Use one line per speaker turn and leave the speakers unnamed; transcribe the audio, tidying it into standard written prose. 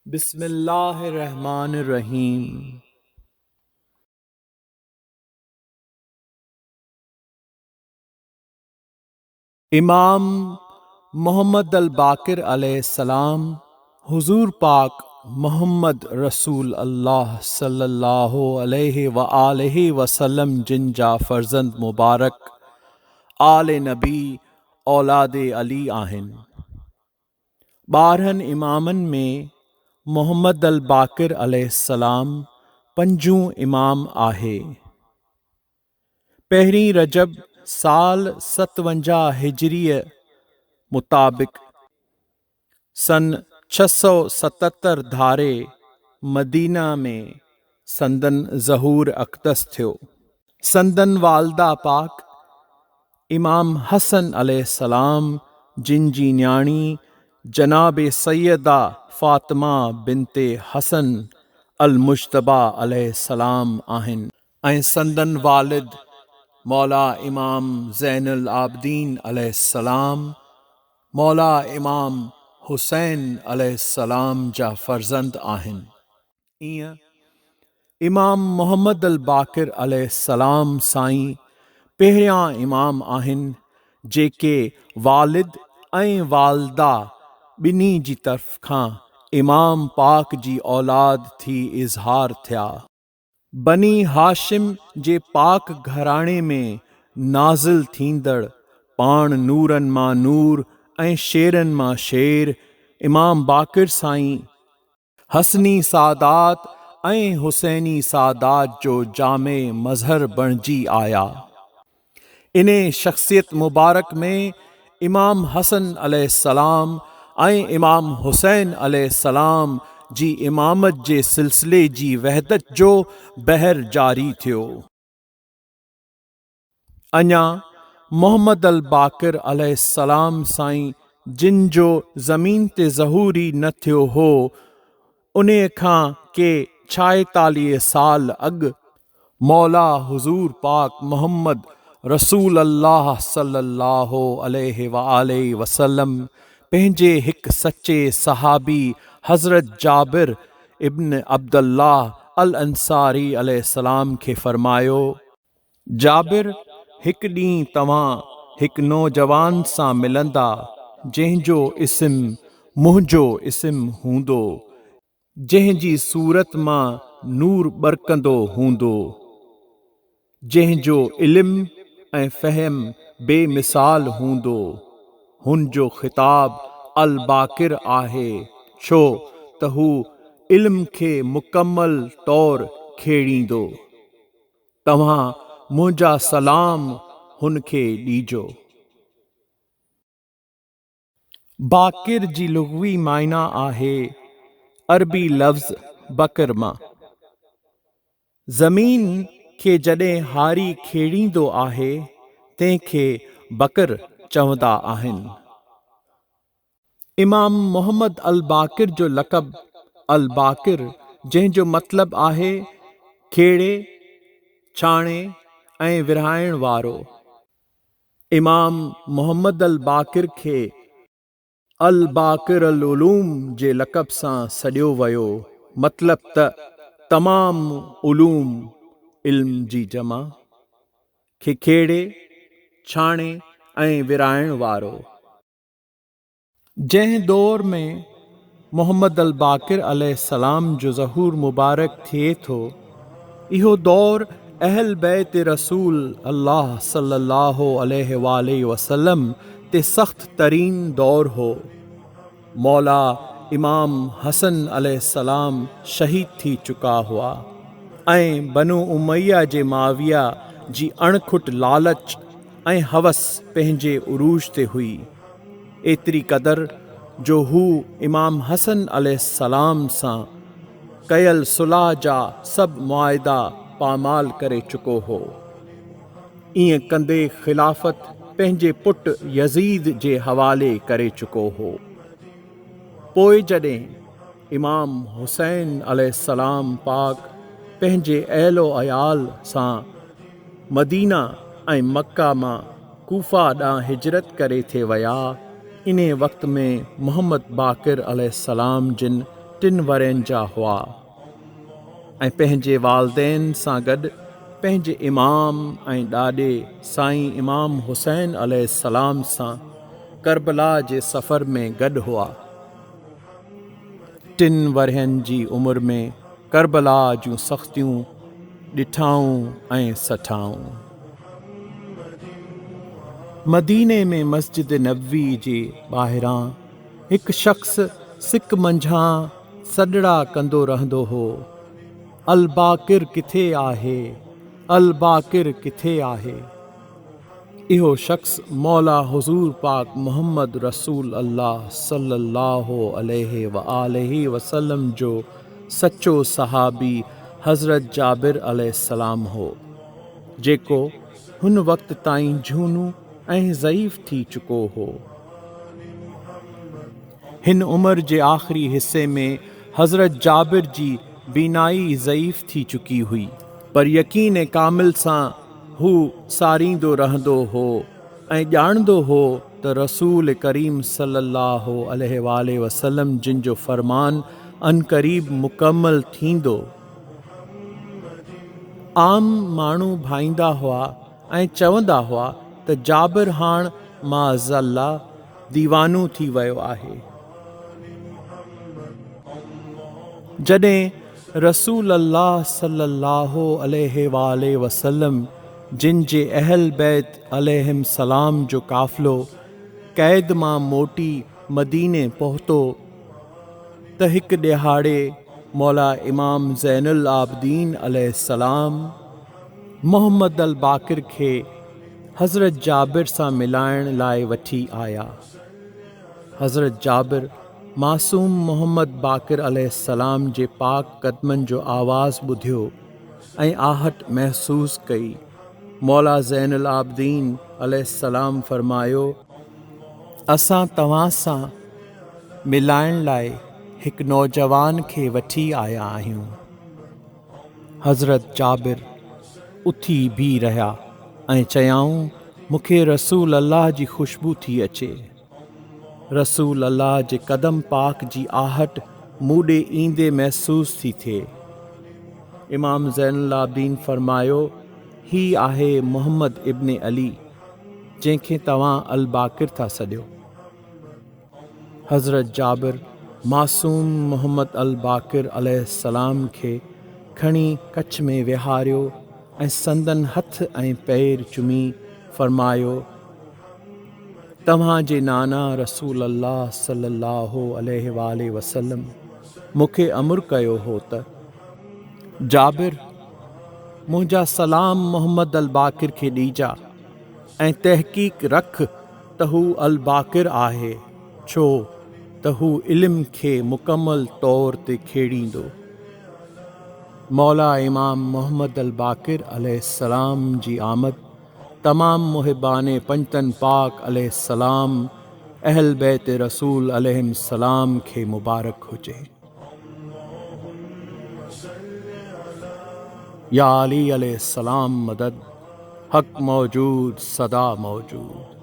बिस्मिल्लाहिर्रहमानिर्रहीम। इमाम मोहम्मद अल बाकिर अलैहिस्सलाम हुजूर पाक मोहम्मद रसूल अल्लाह सल्लल्लाहु अलैहि व आलिहि वसल्लम जिन जा फर्जंद मुबारक आले नबी औलाद अली आहिनि। 12 इमामनि में मोहम्मद अल बाकिर अलैहिस्सलाम पंजूं इमाम आहे। पहिरीं रजब साल 57 हिजरीअ मुताबिक़ सन 677 धारे मदीना में संदन ज़हूर अक़दस थियो। संदन वालदा पाक इमाम हसन अलैहिस्सलाम जिन जी न्याणी जनाब सैयदा फ़ातिमा बिनते हसन अल मुज्तबा अलैहिस्सलाम आहिनि ऐं संदन वालिद मौला इमाम ज़ैनुल आबिदीन अलैहिस्सलाम मौला इमाम हुसैन अलैहिस्सलाम जा फर्जंद आहिनि। ईअं इमाम मोहम्मद अल बाकिर अलैहिस्सलाम साईं पहिरियां इमाम आहिनि जेके वालिद ऐं वालदा ॿिन्ही जी तरफ़ खां इमाम पाक जी औलाद थी इज़हार थिया। बनी हाशिम जे पाक घराणे में नाज़िल थींदड़ पाण नूरनि मां नूर ऐं शेरनि मां शेर इमाम बाकिर साईं हसनी सादात ऐं हुसैनी सादात जो जामे मज़हर बणिजी आया। इने शख़्सियत मुबारक में इमाम हसन अलैहिस्सलाम ऐं इमाम हुसैन अलैहिस्सलाम जी इमामत जे सिलसिले जी वहदत जो बहर जारी थियो। अञा मोहम्मद अल बाकिर अलैहिस्सलाम साईं जिन जो ज़मीन ते ज़हूर ई न थियो हो, उन्हे खां के 46 साल अॻु मौला हुजूर पाक मोहम्मद रसूल अल्लाह सल्लल्लाहु अलैहि व आलिहि वसल्लम पंहिंजे हिक सच्चे सहाबी हज़रत जाबिर इब्न अब्दुल्लाह अल अंसारी अलैहिस्सलाम खे फरमायो, जाबिर हिक ॾींहुं तव्हां हिक नौजवान सां मिलंदा जंहिंजो इस्म मुंहिंजो इस्म हूंदो, जंहिंजी सूरत मां नूर बरकंदो हूंदो, जंहिंजो इल्म ऐं फ़हम बेमिसाल हूंदो, हुन जो ख़िताब अल बाकिर आहे छो त हू इल्म खे मुकम्मल तौर खेड़ींदो। तव्हां मुंहिंजा सलाम हुन खे ॾिजो। बाकिर जी लुग़वी मायना आहे अरबी लफ़्ज़ बकर मां। ज़मीन खे जॾहिं हारी खेड़ींदो आहे तंहिंखे बकर चवंदा आहिनि। इमाम मोहम्मद अल बाकिर जो लक़ब अल बाकिर, जंहिंजो मतिलब आहे खेड़े, छाणे ऐं विरहाइण वारो। इमाम मोहम्मद अल बाकिर खे अल बाकिर अल उलूम जे लक़ब सां सॾियो वियो, मतलब त तमाम उलूम इल्म जी जमा, खे खेड़े, छाणे ऐं विरहाइण वारो। जंहिं दौर में मोहम्मद अल बाकिर अलैहिस्सलाम जो ज़हूर मुबारक थिए थो, इहो दौर अहल बैत रसूल अल्लाह सल्लल्लाहु अलैहि वसल्लम ते सख्त तरीन दौर हो। मौला इमाम हसन अलैहिस्सलाम शहीद थी चुका हुआ ऐं बनु उमैया जे माविया जी अणखुट लालच ऐं हवस पंहिंजे उरूज ते हुई, एतिरी क़दर जो हू इमाम हसन अलैहिस्सलाम सां कयल सुलह जा सभु मुआहिदा पामाल करे चुको हो। ईअं कंदे ख़िलाफ़त पंहिंजे पुट यज़ीद जे हवाले करे चुको हो। पोइ जॾहिं इमाम हुसैन अलैहिस्सलाम पाक पंहिंजे अहलो अयाल सां मदीना ऐं मक्का मां कूफा ॾांहुं हिजरत करे थे विया, इन वक़्त में मोहम्मद बाकिर अलैहिस्सलाम जिन 3 वरनि जा हुआ ऐं पंहिंजे वालदेन सां गॾु पंहिंजे इमाम ऐं ॾाॾे साईं इमाम हुसैन अलैहिस्सलाम सां करबला जे सफ़र में गॾु हुआ। 3 वरनि जी उमिरि में करबला जूं सख़्तियूं ॾिठाऊं ऐं सठाऊं। मदीने में मस्जिद नबवी जे ॿाहिरां हिकु शख़्स सिक मंझां सॾड़ा कंदो रहंदो हो, अल बाकिर किथे आहे, अल बाकिर किथे आहे। इहो शख़्स मौला हुज़ूर पाक मोहम्मद रसूल अल्लाह सल्लल्लाहु अलैहि व आलिहि वसल्लम जो सचो सहाबी हज़रत जाबिर अलैहिस्सलाम हो, जेको हुन वक़्त ताईं झूनो ऐं ज़ईफ़ थी चुको हो। हिन उमिरि जे आख़िरी हिस्से में हज़रत जाबिर जी बीनाई ज़ईफ़ थी चुकी हुई, पर यकीन कामिल सां हू सारींदो रहंदो हो ऐं ॼाणंदो हो त रसूल करीम सल्लल्लाहु अलैहि वसल्लम जिन जो फ़रमान अनक़रीब मुकम्मल थींदो। आम माण्हू भाईंदा हुआ ऐं चवंदा हुआ त जाबिर हाण माज़अल्लाह दीवानो थी वियो आहे। जॾहिं रसूल अल्लाह सल्लल्लाहु अलैहि वसल्लम जिन जे अहल बैत अलैहिम सलाम जो काफ़िलो क़ैद मां मोटी मदीने पहुतो त हिकु ॾिहाड़े मौला इमाम ज़ैनुल आबिदीन अलैहिस्सलाम मोहम्मद अल बाकिर खे हज़रत जाबिर सां मिलाइण लाइ वठी आया। हज़रत जाबिर मासूम मोहम्मद बाकिर अलैहिस्सलाम जे पाक क़दमनि जो आवाज़ु ॿुधियो ऐं आहट महसूस कई। मौला ज़ैनुल आबिदीन अलैहिस्सलाम फरमायो, असां तव्हां सां मिलाइण लाइ हिकु नौजवान खे वठी आया आहियूं। हज़रत जाबिर उथी बीह रहिया ऐं चयाऊं, मूंखे रसूल अल्लाह जी ख़ुशबू थी अचे। रसूल अल्लाह जे क़दम पाक जी आहट मूं ॾे ईंदे महसूस थी थिए। इमाम ज़ैनुल आबिदीन फरमायो, ही आहे मोहम्मद इब्न अली, जंहिंखे तव्हां अल बाकिर था सॾियो। हज़रत जाबिर मासूम मोहम्मद अल बाकिर अलैहिस्सलाम खे खणी कच्छ में विहारियो ऐं संदन हथ ऐं पैर चुमी फरमायो, तव्हां जे नाना रसूल अल्लाह सल्लल्लाहु अलैहि वसल्लम मूंखे अमुर कयो हो त जाबिर, मुंहिंजा सलाम मोहम्मद अल बाकिर खे ॾिजा ऐं तहक़ीक़ रख त हू अल बाकिर आहे, छो त हू इल्म खे मुकम्मल तौर ते खेड़ींदो। मौला इमाम मोहम्मद अल बाकिर अलैहिस्सलाम जी आमद तमाम मुहिबाने पंजतन पाक अलैहिस्सलाम अहल बैत रसूल अलैहिस्सलाम खे मुबारक हुजे। या अली अलैहिस्सलाम मदद, हक़ मौजूद सदा मौजूद।